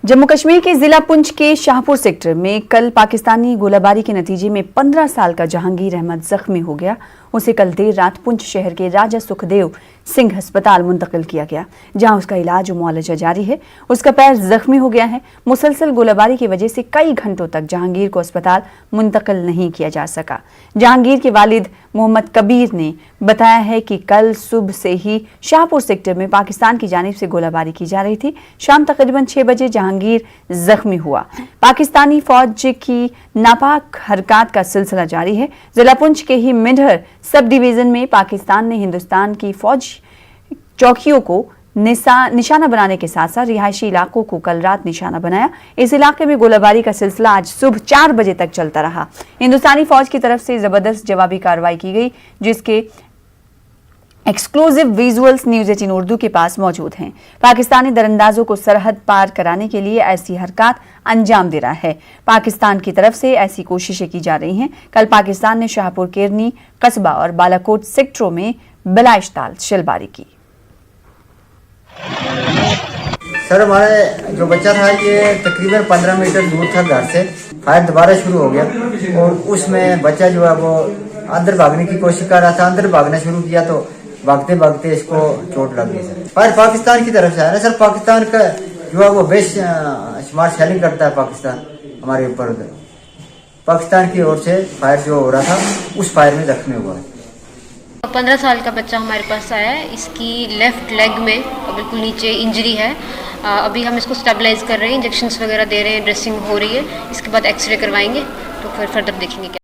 जम्मू कश्मीर के जिला पुंछ के शाहपुर सेक्टर में कल पाकिस्तानी गोलाबारी के नतीजे में 15 साल का जहांगीर अहमद जख्मी हो गया। उसे कल देर रात पुंछ शहर के राजा सुखदेव सिंह अस्पताल मुंतकिल किया गया, जहां उसका इलाज और मुआलजा जारी है। उसका पैर जख्मी हो गया है। मुसलसल गोलाबारी की वजह से कई घंटों तक जहांगीर को अस्पताल मुंतकिल नहीं किया जा सका। जहांगीर के वालिद मोहम्मद कबीर ने बताया है कि कल सुबह से ही शाहपुर सेक्टर में पाकिस्तान की जानिब से गोलाबारी की जा रही थी। शाम तकरीबन 6 बजे जहांगीर जख्मी हुआ। पाकिस्तानी फौज की नापाक हरकत का सिलसिला जारी है। जिला पुंछ के ही मिंढर सब डिवीजन में पाकिस्तान ने हिंदुस्तान की फौज चौकियों को निशाना बनाने के साथ साथ रिहायशी इलाकों को कल रात निशाना बनाया। इस इलाके में गोलाबारी का सिलसिला आज सुबह 4 बजे तक चलता रहा। हिंदुस्तानी फौज की तरफ से जबरदस्त जवाबी कार्रवाई की गई, जिसके एक्सक्लूसिव विजुअल्स न्यूज़ 18 उर्दू के पास मौजूद हैं। पाकिस्तानी दरअंदाजों को सरहद पार कराने के लिए ऐसी हरकत अंजाम दे रहा है। पाकिस्तान की तरफ से ऐसी कोशिशें की जा रही हैं। कल पाकिस्तान ने शाहपुर केरनी कस्बा और बालाकोट सेक्टरों में बिलाइश्ताल शेलबारी की। सर, हमारे जो बच्चा था ये तकरीबन 15 मीटर दूर था घर से। फायर दोबारा शुरू हो गया और उसमें बच्चा जो है वो अंदर भागने की कोशिश कर रहा था। अंदर भागना शुरू किया तो भागते भागते इसको चोट लग गई सर। फायर पाकिस्तान की तरफ से आया ना सर। पाकिस्तान का जो है वो बेस्ट स्मार्ट शेलिंग करता है पाकिस्तान हमारे ऊपर। पाकिस्तान की ओर से फायर जो हो रहा था उस फायर में जख्मी हुआ है। 15 साल का बच्चा हमारे पास आया है। इसकी लेफ्ट लेग में बिल्कुल नीचे इंजरी है। अभी हम इसको स्टेबलाइज कर रहे हैं, इंजेक्शंस वगैरह दे रहे हैं, ड्रेसिंग हो रही है। इसके बाद एक्सरे करवाएंगे तो फिर फर्दर देखेंगे क्या।